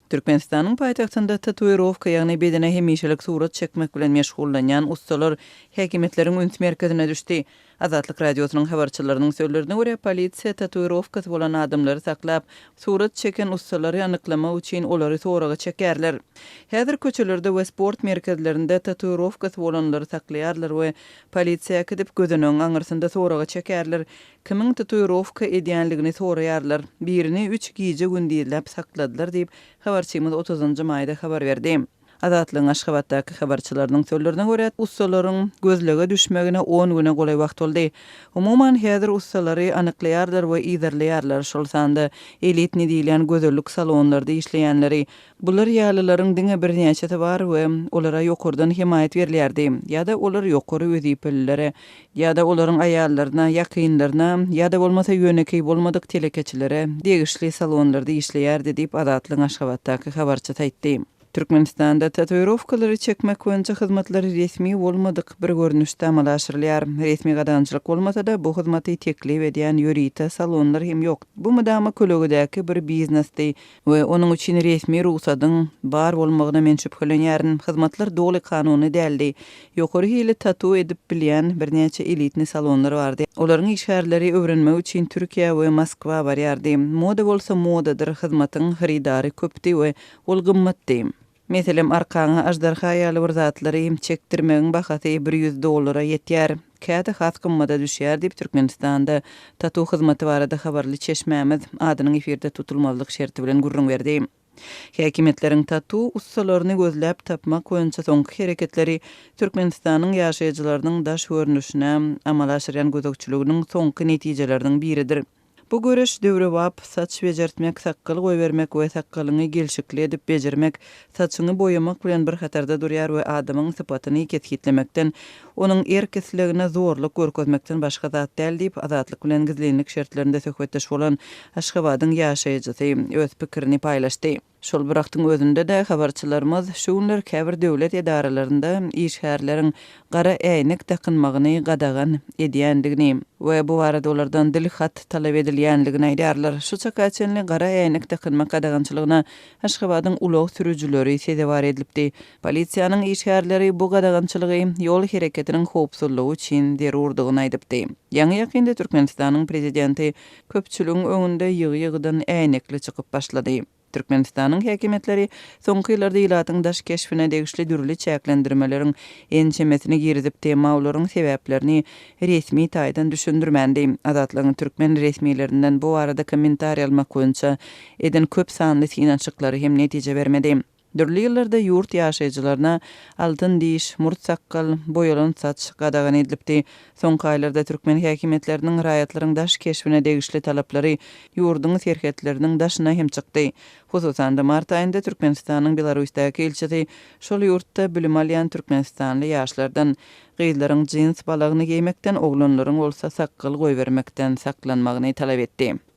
Türkmenistanyň paýtagtynda tatuировка ýagny bedene hemişelik surat çekmek bilen meşgullanýan ustalar häkimetleriň üns merkezine düşdi. Azatlyk radiosynyň habarçylarynyň sözlerine görä polisiýa tatuировкasy bolan adamlary saklap, surat çeken ustalary anyklamak üçin olary soraga çekerler. Häzir köçelerde we sport merkezlerinde tatuировкasy bolanlary saklaýarlar we polisiýa gidip gözüniň aňyrsynda soraga çekerler. Kimiň tatuировка edýänligini soraýarlar. Birini 3 giýje gündizläp sakladylar diýip habarçymyz 30-njy maýda habar berdi. Azatlygyň Aşgabatdaky habarçylarynyň sözlerine görä, ustalaryň gözlege düşmegine 10 güne golay wagt boldy. Umuman häzir ustalary anyklaýarlar we izlerleýärler. Şol sanda elitni diýilen gözellik salonlarynda işleýänleri. Bular ýalylaryň diňe birnäçe bar we olara ýokurdan himayet berilýärdi. Ýa-da olar ýokary wezipelilere, ýa-da olaryň aýallaryna, ýakynlaryna, ýa-da bolmasa ýönekey bolmadyk telekeçilere degişli salonlarda işleýärdi diýip Azatlygyň Aşgabatdaky habarçy taýtdy. Türkmenistanda tatuировкалary çekmek boýunça hyzmatlary resmi bolmadyk bir görnüşde amala aşyrylýar. Resmi gadançylyk bolmasa-da bu hyzmaty teklip edýän ýörite salonlar hem ýok. Bu mydama kölegidäki bir biznesdi we onuň üçin resmi ruhsatyň bar bolmagyna men şüphelenýärin. Hyzmatlar doly kanuny däldi. Ýokary hili tatu edip bilýän birnäçe elitni salonlar bardy. Olaryň işgärleri öwrenmek üçin Türkiýe we Moskwa barýardy. Moda bolsa modadyr, hyzmatyň haridary köpdi we ol gymmatdy. Meselem arkaňa ajdarha ýaly bir zatlary çekdirmegiň bahasy $100 ýetýär. Käte has gymmada düşýär diýip Türkmenistanda tatu hyzmaty barada habarly çeşmämiz adynyň efirde tutulmazlyk şerti bilen gurrun berdi. Häkimetleriň tatu ustalaryny gözläp tapmak boýunça soňky hereketleri Türkmenistanyň ýaşaýjylarynyň daş görnüşine amala aşyrýan gözekçiliginiň soňky netijelerinden biridir. Bu görüş döwre wap saç bejertmek, sakkal goýbermek we sakkalyny gelşikli edip bejermek, saçyny boýamak bilen bir hatarda durýar we adamyň sypatyny ketgitlemekden, onuň erkesligine zorluk görkezmekden başga zat däl diýip azatlyk bilen gizlenlik şertlerinde söhbetdeş bolan Aşgabatyň ýaşaýjysy öz pikirini paýlaşdy. Şol biraktyň özünde de habarçylarymyz şunlar käbir döwlet edaralaryny işgärleriň gara äýnek takynmagyny gadagan edýändigini we bu barada olardan dilhat talap edilýänligini aýdýarlar. Şu çakaçenli gara äýnek takynmak gadagançylygyna Aşgabatyň ulug sürüjüleri sezebar edilipdi. Polisiýanyň işgärleri bu gadagançylygy ýol hereketiniň howpsuzlygy üçin derurdygyny aýdypdy. Ýa-ni ýakynda Türkmenistanyň prezidenti köpçüligiň öňünde ýygy-ýygydan äýnekli çykyp başlady. Türkmenistanyň häkimetleri soňky ýyllarda ilatyň daş keşfine degişli dürli çäklendirmeleriň ençemesini girizip temawlaryň sebäplerini resmi taýdan düşündirmändi. Azatlygyň türkmen resmiýetlerinden bu arada kommentariýa almak boýunça eden köp sanly synançyklary hem netije bermedi. Dürli ýyllarda ýurt ýaşaýjylaryna altyn diş, murt sakkal, boýalan saç gadagan edilipdi. Soňky aýlarda türkmen häkimetleriniň raýatlaryň daş keşfine degişli talaplary ýurduň serhetleriniň daşyna hem çykdy. Hususan da mart aýynda Türkmenistanyň Belarusdaky elçisi şol ýurtda bilim alýan türkmenistanly ýaşlardan gyzlaryň jins balagyny giýmekden, oglanlaryň bolsa sakkal goýbermekden saklanmagyny talap etdi.